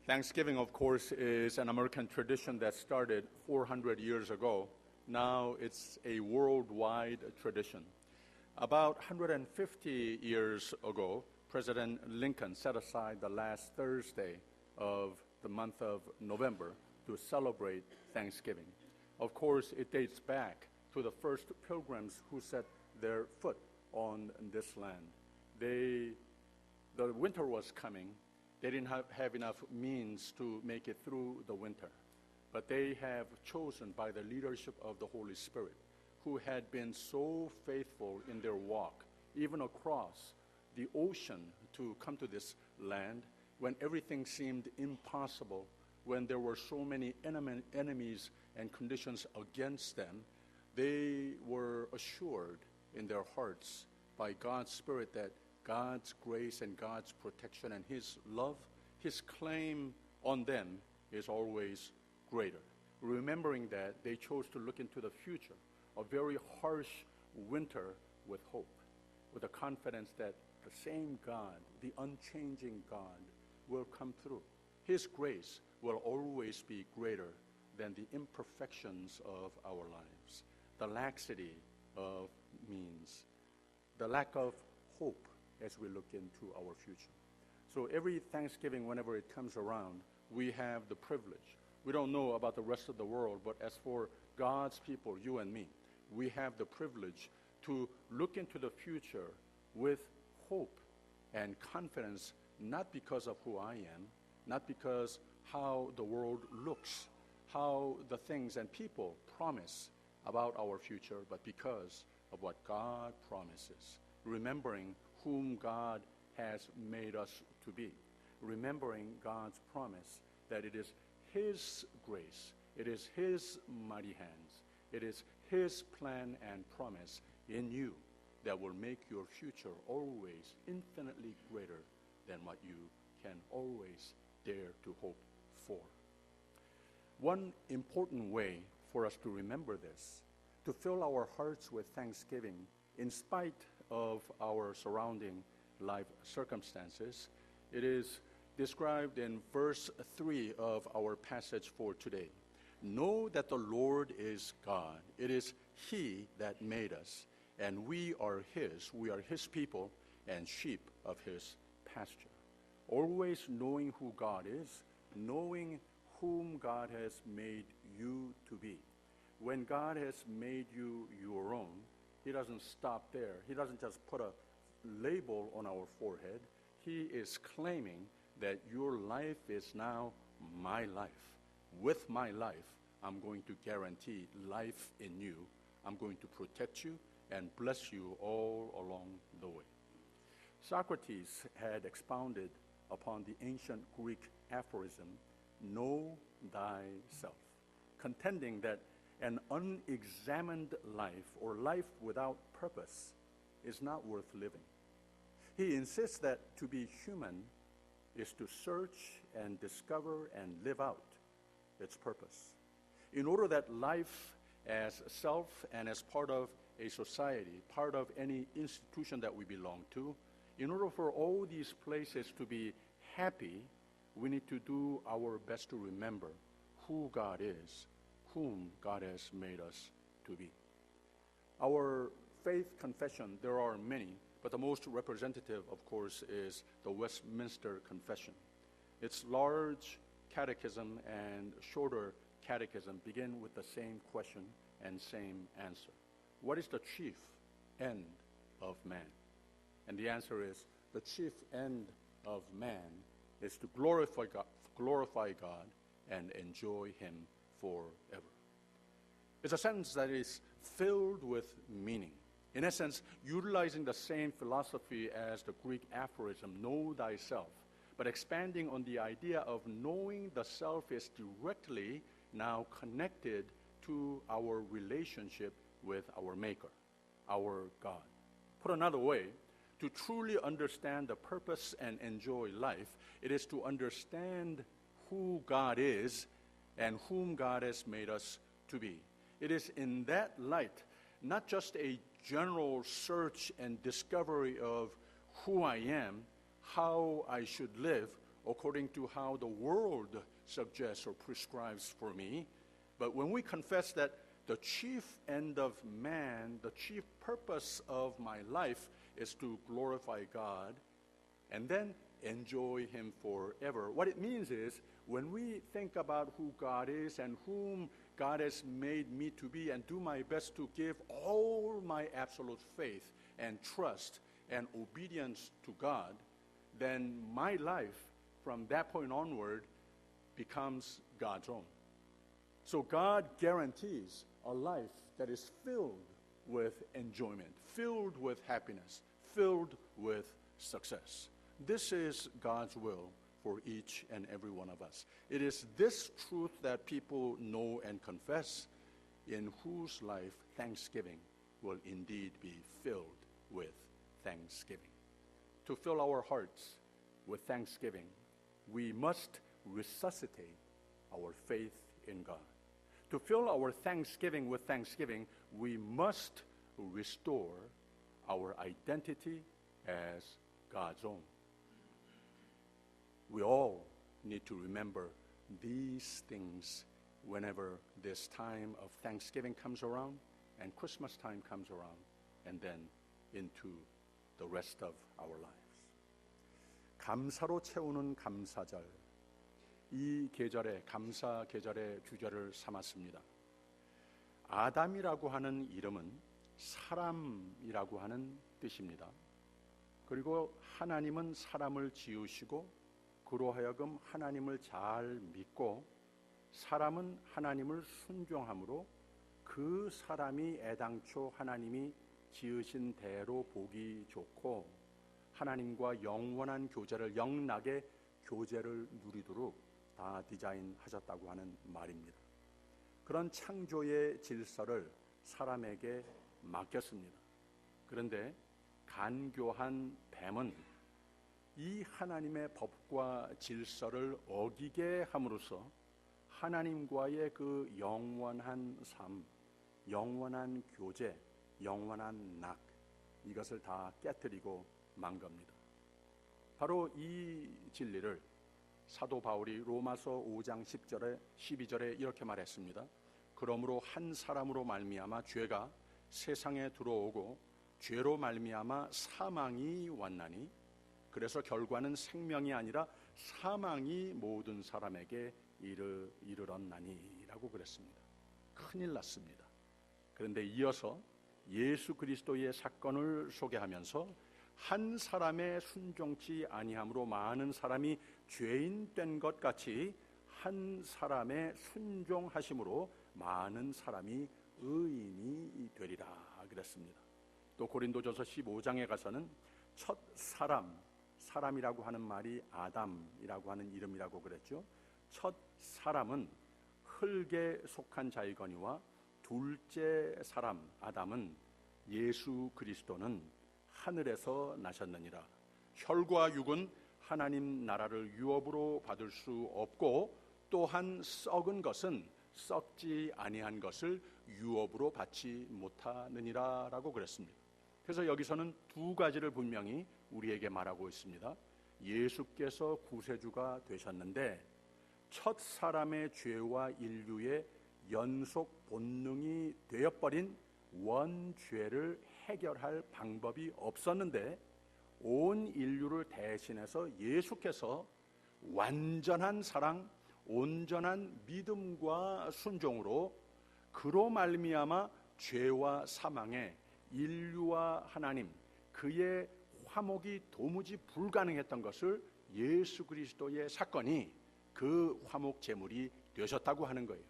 Thanksgiving, of course, is an American tradition that started 400 years ago. Now it's a worldwide tradition. About 150 years ago, President Lincoln set aside the last Thursday of the month of November to celebrate Thanksgiving. Of course, it dates back to the first pilgrims who set their foot on this land. The winter was coming. They didn't have enough means to make it through the winter. But they have chosen by the leadership of the Holy Spirit, who had been so faithful in their walk, even across the ocean to come to this land, when everything seemed impossible, when there were so many enemies and conditions against them, they were assured in their hearts by God's Spirit that God's grace and God's protection and His love, His claim on them is always greater. Remembering that, they chose to look into the future, a very harsh winter with hope, with the confidence that the same God, the unchanging God, will come through. His grace will always be greater than the imperfections of our lives, the laxity of means, the lack of hope as we look into our future. So every Thanksgiving, whenever it comes around, we have the privilege. We don't know about the rest of the world, but as for God's people, you and me, we have the privilege to look into the future with hope and confidence, not because of who I am, not because how the world looks, how the things and people promise about our future, but because of what God promises, remembering whom God has made us to be, remembering God's promise that it is His grace, it is His mighty hands, it is His plan and promise in you that will make your future always infinitely greater than what you can always dare to hope for. One important way for us to remember this, to fill our hearts with thanksgiving in spite of our surrounding life circumstances, it is described in verse 3 of our passage for today. Know that the Lord is God. It is He that made us, and we are His people and sheep of His pasture. Always knowing who God is, knowing whom God has made you to be. When God has made you your own, He doesn't stop there. He doesn't just put a label on our forehead. He is claiming that your life is now my life. With my life, I'm going to guarantee life in you. I'm going to protect you and bless you all along the way. Socrates had expounded upon the ancient Greek aphorism, know thyself, contending that an unexamined life or life without purpose is not worth living. He insists that to be human is to search and discover and live out its purpose. In order that life as self and as part of a society, part of any institution that we belong to, in order for all these places to be happy, we need to do our best to remember who God is, whom God has made us to be. Our faith confession, there are many, but the most representative, of course, is the Westminster Confession. Its large catechism and shorter catechism begin with the same question and same answer. What is the chief end of man? And the answer is, the chief end of man is to glorify God and enjoy Him forever. It's a sentence that is filled with meaning. In essence, utilizing the same philosophy as the Greek aphorism, know thyself, but expanding on the idea of knowing the self is directly now connected to our relationship with our Maker, our God. Put another way, to truly understand the purpose and enjoy life, it is to understand who God is and whom God has made us to be. It is in that light, not just a general search and discovery of who I am, how I should live, according to how the world suggests or prescribes for me. But when we confess that the chief end of man, the chief purpose of my life is to glorify God and then enjoy Him forever, what it means is when we think about who God is and whom God has made me to be and do my best to give all my absolute faith and trust and obedience to God, then my life from that point onward becomes God's own. So God guarantees a life that is filled with enjoyment, filled with happiness, filled with success. This is God's will for each and every one of us. It is this truth that people know and confess, in whose life thanksgiving will indeed be filled with thanksgiving. To fill our hearts with thanksgiving, we must resuscitate our faith in God. To fill our thanksgiving with thanksgiving, we must restore our identity as God's own. We all need to remember these things whenever this time of Thanksgiving comes around and Christmas time comes around, and then into the rest of our lives. 감사로 채우는 감사절. 이 계절에 감사 계절의 주제를 삼았습니다. 아담이라고 하는 이름은 사람이라고 하는 뜻입니다. 그리고 하나님은 사람을 지으시고 그로 하여금 하나님을 잘 믿고 사람은 하나님을 순종함으로 그 사람이 애당초 하나님이 지으신 대로 보기 좋고 하나님과 영원한 교제를 영락의 교제를 누리도록 다 디자인하셨다고 하는 말입니다. 그런 창조의 질서를 사람에게 맡겼습니다. 그런데 간교한 뱀은 이 하나님의 법과 질서를 어기게 함으로써 하나님과의 그 영원한 삶, 영원한 교제, 영원한 낙, 이것을 다 깨뜨리고 만 겁니다. 바로 이 진리를 사도 바울이 로마서 5장 10절에 12절에 이렇게 말했습니다. 그러므로 한 사람으로 말미암아 죄가 세상에 들어오고 죄로 말미암아 사망이 왔나니 그래서 결과는 생명이 아니라 사망이 모든 사람에게 이르렀나니라고 그랬습니다. 큰일 났습니다. 그런데 이어서 예수 그리스도의 사건을 소개하면서 한 사람의 순종치 아니함으로 많은 사람이 죄인 된 것 같이 한 사람의 순종하심으로 많은 사람이 의인이 되리라 그랬습니다. 또 고린도전서 15장에 가서는 첫 사람이라고 하는 말이 아담이라고 하는 이름이라고 그랬죠. 첫 사람은 흙에 속한 자이거니와 둘째 사람 아담은 예수 그리스도는 하늘에서 나셨느니라. 혈과 육은 하나님 나라를 유업으로 받을 수 없고 또한 썩은 것은 썩지 아니한 것을 유업으로 받지 못하느니라 라고 그랬습니다. 그래서 여기서는 두 가지를 분명히 우리에게 말하고 있습니다. 예수께서 구세주가 되셨는데 첫 사람의 죄와 인류의 연속 본능이 되어버린 원죄를 해결할 방법이 없었는데 온 인류를 대신해서 예수께서 완전한 사랑, 온전한 믿음과 순종으로 그로 말미암아 죄와 사망에 인류와 하나님 그의 화목이 도무지 불가능했던 것을 예수 그리스도의 사건이 그 화목 제물이 되셨다고 하는 거예요.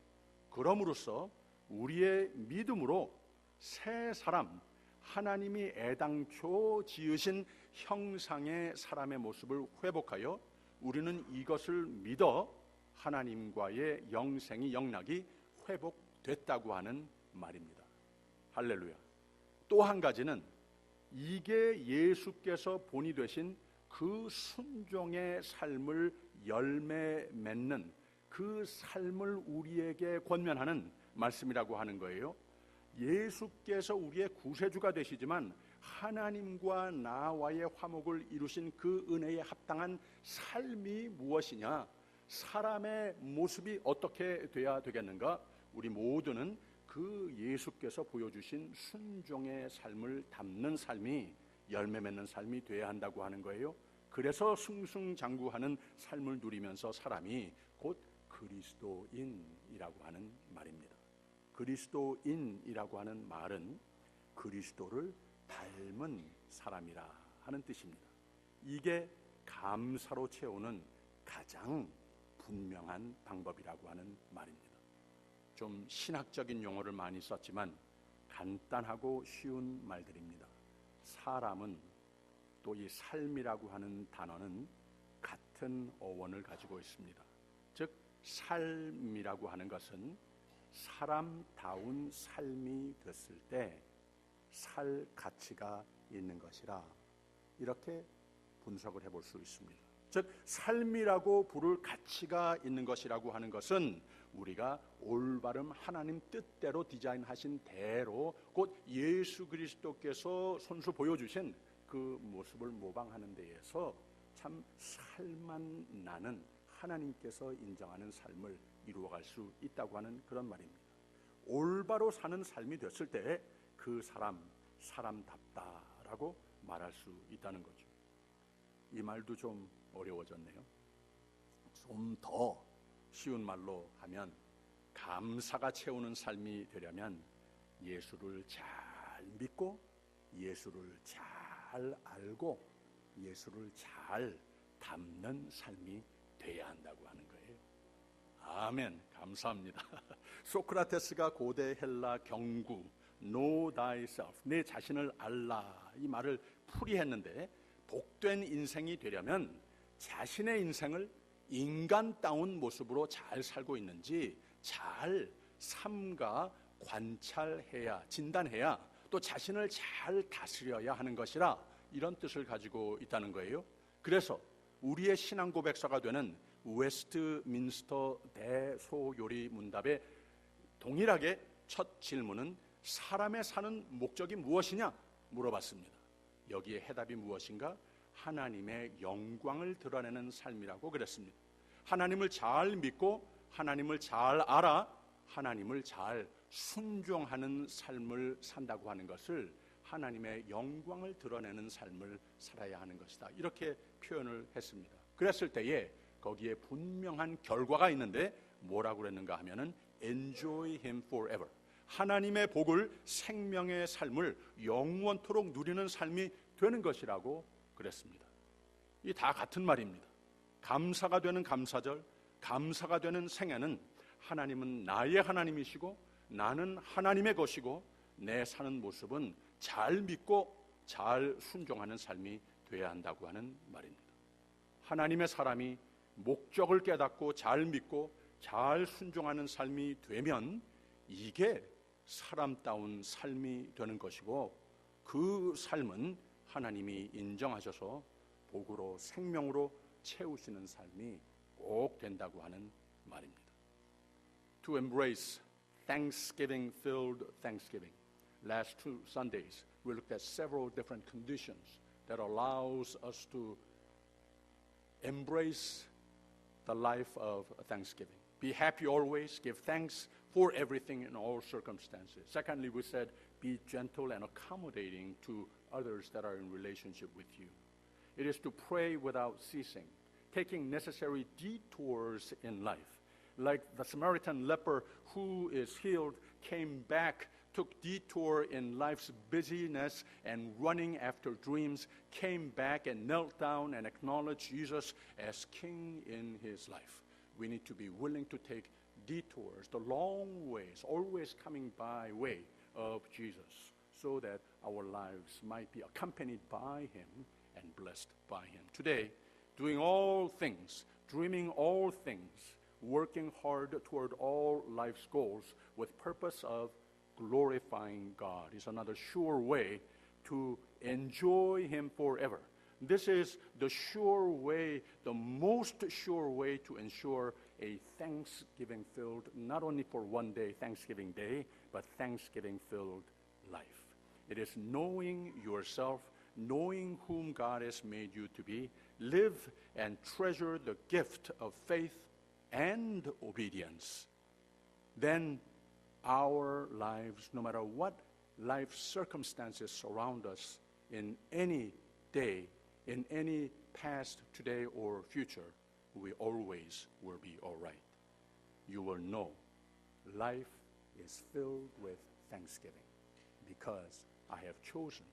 그럼으로써 우리의 믿음으로 새 사람, 하나님이 애당초 지으신 형상의 사람의 모습을 회복하여 우리는 이것을 믿어 하나님과의 영생이 영락이 회복됐다고 하는 말입니다. 할렐루야. 또 한 가지는 이게 예수께서 본이 되신 그 순종의 삶을 열매 맺는 그 삶을 우리에게 권면하는 말씀이라고 하는 거예요. 예수께서 우리의 구세주가 되시지만 하나님과 나와의 화목을 이루신 그 은혜에 합당한 삶이 무엇이냐? 사람의 모습이 어떻게 돼야 되겠는가? 우리 모두는 그 예수께서 보여주신 순종의 삶을 담는 삶이 열매 맺는 삶이 돼야 한다고 하는 거예요. 그래서 승승장구하는 삶을 누리면서 사람이 곧 그리스도인이라고 하는 말입니다. 그리스도인이라고 하는 말은 그리스도를 닮은 사람이라 하는 뜻입니다. 이게 감사로 채우는 가장 분명한 방법이라고 하는 말입니다. 좀 신학적인 용어를 많이 썼지만 간단하고 쉬운 말들입니다. 사람은 또 이 삶이라고 하는 단어는 같은 어원을 가지고 있습니다. 즉 삶이라고 하는 것은 사람다운 삶이 됐을 때 살 가치가 있는 것이라 이렇게 분석을 해볼 수 있습니다. 즉 삶이라고 부를 가치가 있는 것이라고 하는 것은 우리가 올바른 하나님 뜻대로 디자인하신 대로 곧 예수 그리스도께서 손수 보여주신 그 모습을 모방하는 데에서 참 살만 나는 하나님께서 인정하는 삶을 이루어갈 수 있다고 하는 그런 말입니다. 올바로 사는 삶이 됐을 때 그 사람답다라고 말할 수 있다는 거죠. 이 말도 좀 어려워졌네요. 좀 더 쉬운 말로 하면 감사가 채우는 삶이 되려면 예수를 잘 믿고 예수를 잘 알고 예수를 잘 담는 삶이 돼야 한다고 하는 거예요. 아멘. 감사합니다. 소크라테스가 고대 헬라 경구 Know thyself, 내 자신을 알라 이 말을 풀이했는데 복된 인생이 되려면 자신의 인생을 인간다운 모습으로 잘 살고 있는지 잘 삼가 관찰해야 진단해야 또 자신을 잘 다스려야 하는 것이라 이런 뜻을 가지고 있다는 거예요. 그래서 우리의 신앙 고백서가 되는 웨스트민스터 대소요리 문답의 동일하게 첫 질문은 사람의 사는 목적이 무엇이냐 물어봤습니다. 여기에 해답이 무엇인가? 하나님의 영광을 드러내는 삶이라고 그랬습니다. 하나님을 잘 믿고 하나님을 잘 알아 하나님을 잘 순종하는 삶을 산다고 하는 것을 하나님의 영광을 드러내는 삶을 살아야 하는 것이다. 이렇게 표현을 했습니다. 그랬을 때에 거기에 분명한 결과가 있는데 뭐라고 그랬는가 하면은 Enjoy Him forever. 하나님의 복을 생명의 삶을 영원토록 누리는 삶이 되는 것이라고 그랬습니다. 이 다 같은 말입니다. 감사가 되는 감사절, 감사가 되는 생애는 하나님은 나의 하나님이시고 나는 하나님의 것이고 내 사는 모습은 잘 믿고 잘 순종하는 삶이 돼야 한다고 하는 말입니다. 하나님의 사람이 목적을 깨닫고 잘 믿고 잘 순종하는 삶이 되면 이게 사람다운 삶이 되는 것이고 그 삶은 하나님이 인정하셔서 복으로 생명으로 채우시는 삶이 꼭 된다고 하는 말입니다. To embrace Thanksgiving-filled Thanksgiving. Last 2 Sundays, we looked at several different conditions that allows us to embrace the life of Thanksgiving. Be happy always, give thanks for everything in all circumstances. Secondly, we said, be gentle and accommodating to others that are in relationship with you. It is to pray without ceasing, taking necessary detours in life. Like the Samaritan leper who is healed, came back, took detour in life's busyness and running after dreams, came back and knelt down and acknowledged Jesus as King in his life. We need to be willing to take detours, the long ways, always coming by way of Jesus, so that our lives might be accompanied by him and blessed by him. Today, doing all things, dreaming all things, working hard toward all life's goals with purpose of glorifying God is another sure way to enjoy him forever. This is the sure way, the most sure way to ensure a Thanksgiving-filled, not only for one day, Thanksgiving Day, but Thanksgiving-filled life. It is knowing yourself, knowing whom God has made you to be. Live and treasure the gift of faith and obedience. Then our lives, no matter what life circumstances surround us in any day, in any past, today, or future, we always will be all right. You will know life is filled with thanksgiving because I have chosen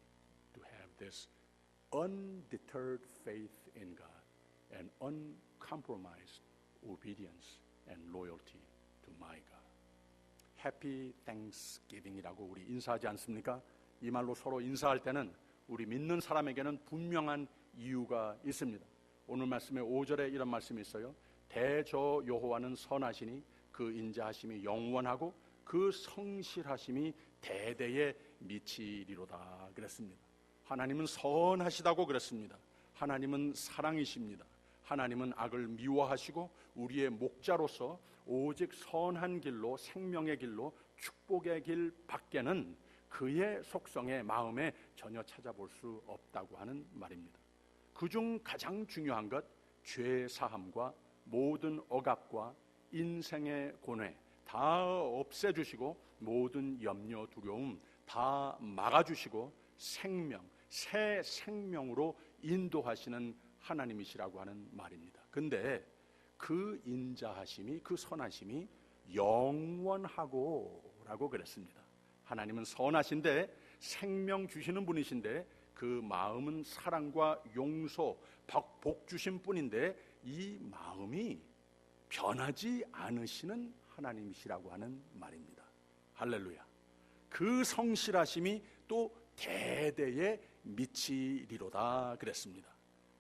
to have this undeterred faith in God and uncompromised obedience and loyalty to my God. Happy Thanksgiving이라고 우리 인사하지 않습니까? 이 말로 서로 인사할 때는 우리 믿는 사람에게는 분명한 이유가 있습니다. 오늘 말씀에 5절에 이런 말씀이 있어요. 대저 여호와는 선하시니 그 인자하심이 영원하고 그 성실하심이 대대에 미치리로다 그랬습니다. 하나님은 선하시다고 그랬습니다. 하나님은 사랑이십니다. 하나님은 악을 미워하시고 우리의 목자로서 오직 선한 길로, 생명의 길로, 축복의 길 밖에는 그의 속성의 마음에 전혀 찾아볼 수 없다고 하는 말입니다. 그중 가장 중요한 것, 죄 사함과 모든 억압과 인생의 고뇌 다 없애주시고 모든 염려, 두려움 다 막아주시고 생명, 새 생명으로 인도하시는 하나님이시라고 하는 말입니다. 근데 그 인자하심이, 그 선하심이 영원하고 라고 그랬습니다. 하나님은 선하신데 생명 주시는 분이신데 그 마음은 사랑과 용서, 복 주신 뿐인데 이 마음이 변하지 않으시는 하나님이시라고 하는 말입니다. 할렐루야. 그 성실하심이 또 대대에 미치리로다 그랬습니다.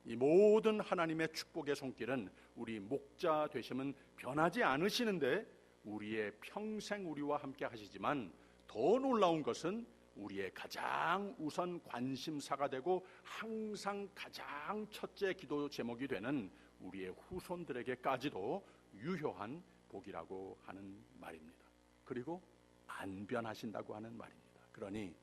이 모든 하나님의 축복의 손길은 우리 목자 되심은 변하지 않으시는데 우리의 평생 우리와 함께 하시지만 더 놀라운 것은 우리의 가장 우선 관심사가 되고 항상 가장 첫째 기도 제목이 되는 우리의 후손들에게까지도 유효한 복이라고 하는 말입니다. 그리고 안 변하신다고 하는 말입니다. 그러니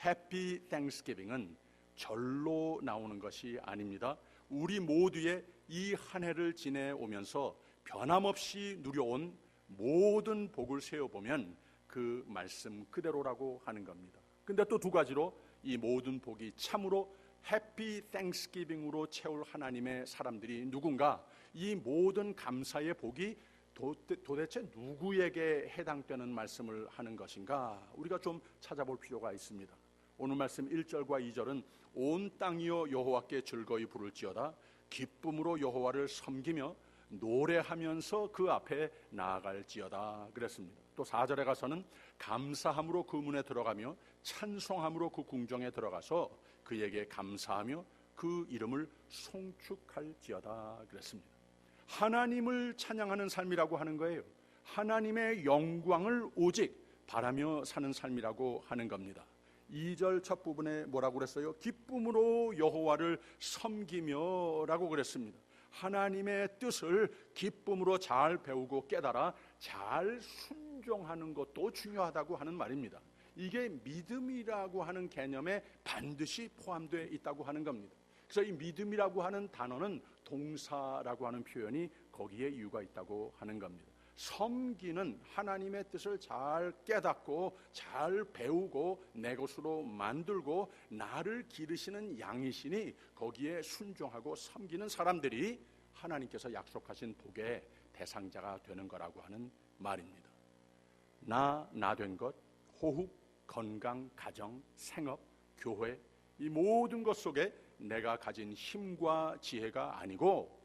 해피 땡스기빙은 절로 나오는 것이 아닙니다. 우리 모두의 이 한 해를 지내오면서 변함없이 누려온 모든 복을 세어보면 그 말씀 그대로라고 하는 겁니다. 근데 또 두 가지로 이 모든 복이 참으로 해피 땡스기빙으로 채울 하나님의 사람들이 누군가, 이 모든 감사의 복이 도대체 누구에게 해당되는 말씀을 하는 것인가 우리가 좀 찾아볼 필요가 있습니다. 오늘 말씀 1절과 2절은 온 땅이여 여호와께 즐거이 부를지어다 기쁨으로 여호와를 섬기며 노래하면서 그 앞에 나아갈지어다 그랬습니다. 또 4절에 가서는 감사함으로 그 문에 들어가며 찬송함으로 그 궁정에 들어가서 그에게 감사하며 그 이름을 송축할지어다 그랬습니다. 하나님을 찬양하는 삶이라고 하는 거예요. 하나님의 영광을 오직 바라며 사는 삶이라고 하는 겁니다. 2절 첫 부분에 뭐라고 그랬어요? 기쁨으로 여호와를 섬기며 라고 그랬습니다. 하나님의 뜻을 기쁨으로 잘 배우고 깨달아 잘 순종하는 것도 중요하다고 하는 말입니다. 이게 믿음이라고 하는 개념에 반드시 포함되어 있다고 하는 겁니다. 그래서 이 믿음이라고 하는 단어는 동사라고 하는 표현이 거기에 이유가 있다고 하는 겁니다. 섬기는 하나님의 뜻을 잘 깨닫고 잘 배우고 내 것으로 만들고 나를 기르시는 양이시니 거기에 순종하고 섬기는 사람들이 하나님께서 약속하신 복의 대상자가 되는 거라고 하는 말입니다. 나 된 것, 호흡, 건강, 가정, 생업, 교회 이 모든 것 속에 내가 가진 힘과 지혜가 아니고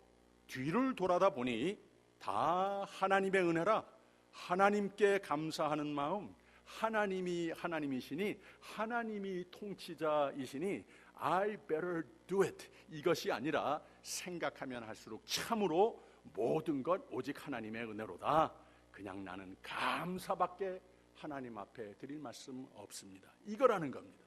뒤를 돌아다 보니 다 하나님의 은혜라. 하나님께 감사하는 마음, 하나님이 하나님이시니 하나님이 통치자이시니 I better do it 이것이 아니라 생각하면 할수록 참으로 모든 것 오직 하나님의 은혜로다. 그냥 나는 감사밖에 하나님 앞에 드릴 말씀 없습니다. 이거라는 겁니다.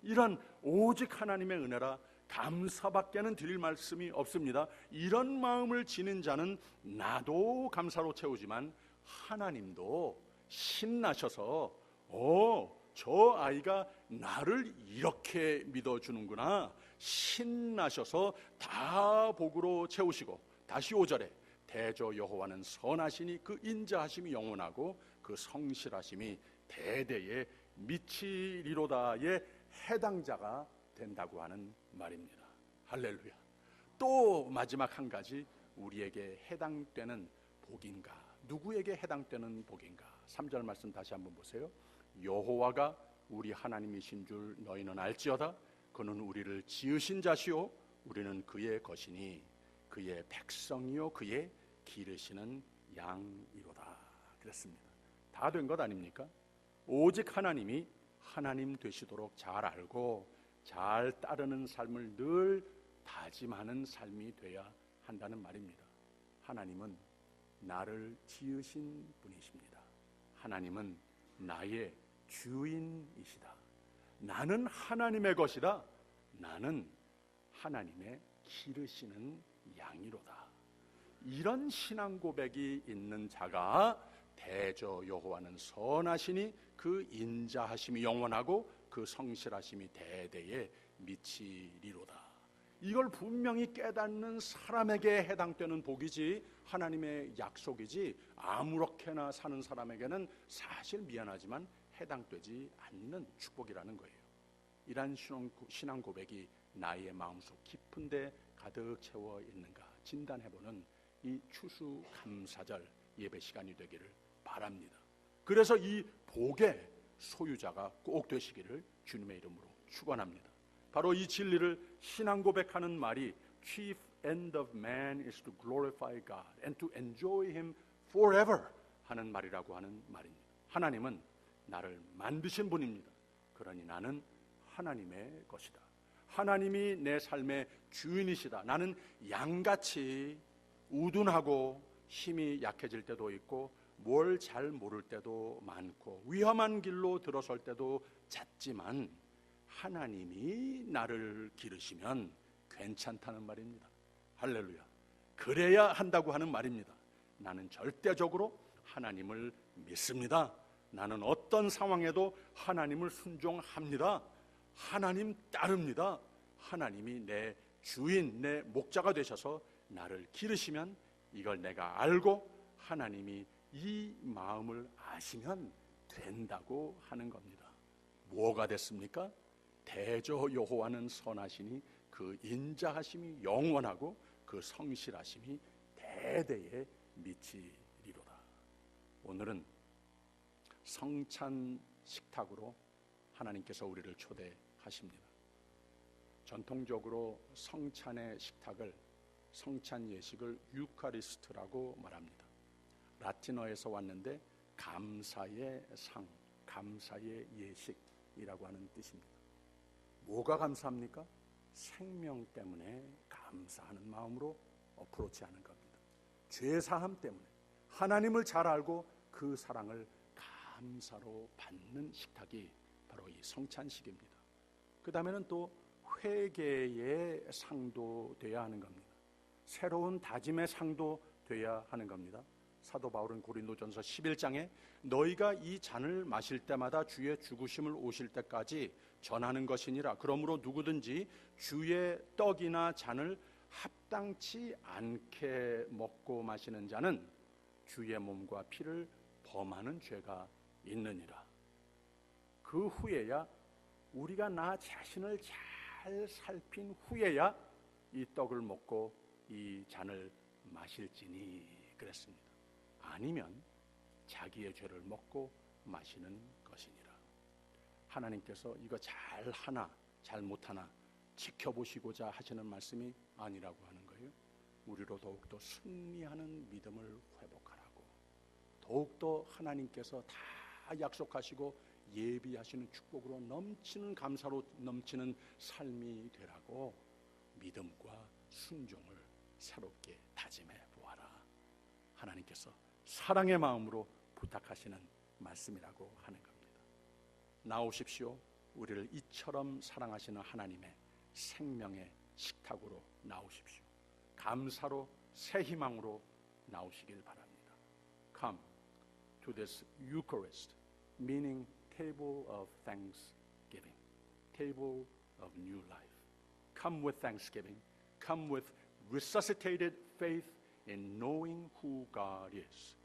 이런 오직 하나님의 은혜라 감사밖에는 드릴 말씀이 없습니다. 이런 마음을 지닌 자는 나도 감사로 채우지만 하나님도 신나셔서 저 아이가 나를 이렇게 믿어주는구나. 신나셔서 다 복으로 채우시고, 다시 5절에 대저 여호와는 선하시니 그 인자하심이 영원하고 그 성실하심이 대대에 미치리로다의 해당자가 된다고 하는 말입니다. 할렐루야. 또 마지막 한 가지, 우리에게 해당되는 복인가, 누구에게 해당되는 복인가. 3절 말씀 다시 한번 보세요. 여호와가 우리 하나님이신 줄 너희는 알지어다. 그는 우리를 지으신 자시오 우리는 그의 것이니 그의 백성이요 그의 기르시는 양이로다. 그랬습니다. 다 된 것 아닙니까? 오직 하나님이 하나님 되시도록 잘 알고 잘 따르는 삶을 늘 다짐하는 삶이 돼야 한다는 말입니다. 하나님은 나를 지으신 분이십니다. 하나님은 나의 주인이시다. 나는 하나님의 것이다. 나는 하나님의 기르시는 양이로다. 이런 신앙 고백이 있는 자가 대저 여호와는 선하시니 그 인자하심이 영원하고 그 성실하심이 대대에 미치리로다. 이걸 분명히 깨닫는 사람에게 해당되는 복이지 하나님의 약속이지 아무렇게나 사는 사람에게는 사실 미안하지만 해당되지 않는 축복이라는 거예요. 이러한 신앙 고백이 나의 마음속 깊은 데 가득 채워 있는가 진단해보는 이 추수감사절 예배 시간이 되기를 바랍니다. 그래서 이 복의 소유자가 꼭 되시기를 주님의 이름으로 축원합니다. 바로 이 진리를 신앙 고백하는 말이 Chief end of man is to glorify God and to enjoy Him forever 하는 말이라고 하는 말입니다. 하나님은 나를 만드신 분입니다. 그러니 나는 하나님의 것이다. 하나님이 내 삶의 주인이시다. 나는 양같이 우둔하고 힘이 약해질 때도 있고 뭘 잘 모를 때도 많고 위험한 길로 들어설 때도 잦지만 하나님이 나를 기르시면 괜찮다는 말입니다. 할렐루야. 그래야 한다고 하는 말입니다. 나는 절대적으로 하나님을 믿습니다. 나는 어떤 상황에도 하나님을 순종합니다. 하나님 따릅니다. 하나님이 내 주인, 내 목자가 되셔서 나를 기르시면 이걸 내가 알고 하나님이 이 마음을 아시면 된다고 하는 겁니다. 뭐가 됐습니까? 대저 여호와는 선하시니 그 인자하심이 영원하고 그 성실하심이 대대에 미치리로다. 오늘은 성찬 식탁으로 하나님께서 우리를 초대하십니다. 전통적으로 성찬의 식탁을, 성찬 예식을 유카리스트라고 말합니다. 라틴어에서 왔는데 감사의 상, 감사의 예식이라고 하는 뜻입니다. 뭐가 감사합니까? 생명 때문에 감사하는 마음으로 어프로치하는 겁니다. 죄사함 때문에 하나님을 잘 알고 그 사랑을 감사로 받는 식탁이 바로 이 성찬식입니다. 그 다음에는 또 회개의 상도 돼야 하는 겁니다. 새로운 다짐의 상도 돼야 하는 겁니다. 사도 바울은 고린도전서 11장에 너희가 이 잔을 마실 때마다 주의 죽으심을 오실 때까지 전하는 것이니라. 그러므로 누구든지 주의 떡이나 잔을 합당치 않게 먹고 마시는 자는 주의 몸과 피를 범하는 죄가 있느니라. 그 후에야 우리가 나 자신을 잘 살핀 후에야 이 떡을 먹고 이 잔을 마실지니 그랬습니다. 아니면 자기의 죄를 먹고 마시는 것이니라. 하나님께서 이거 잘 하나 잘 못하나 지켜보시고자 하시는 말씀이 아니라고 하는 거예요. 우리로 더욱더 승리하는 믿음을 회복하라고, 더욱더 하나님께서 다 약속하시고 예비하시는 축복으로 넘치는 감사로 넘치는 삶이 되라고 믿음과 순종을 새롭게 다짐해 보아라. 하나님께서 사랑의 마음으로 부탁하시는 말씀이라고 하는 겁니다. 나오십시오. 우리를 이처럼 사랑하시는 하나님의 생명의 식탁으로 나오십시오. 감사로 새 희망으로 나오시길 바랍니다. Come to this Eucharist, meaning table of thanksgiving, table of new life. Come with thanksgiving. Come with resuscitated faith in knowing who God is,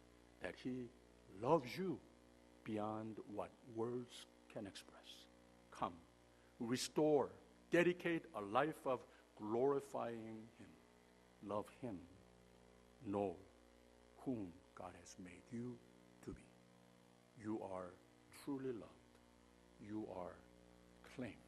that He loves you beyond what words can express. Come, restore, dedicate a life of glorifying Him. Love Him. Know whom God has made you to be. You are truly loved. You are claimed.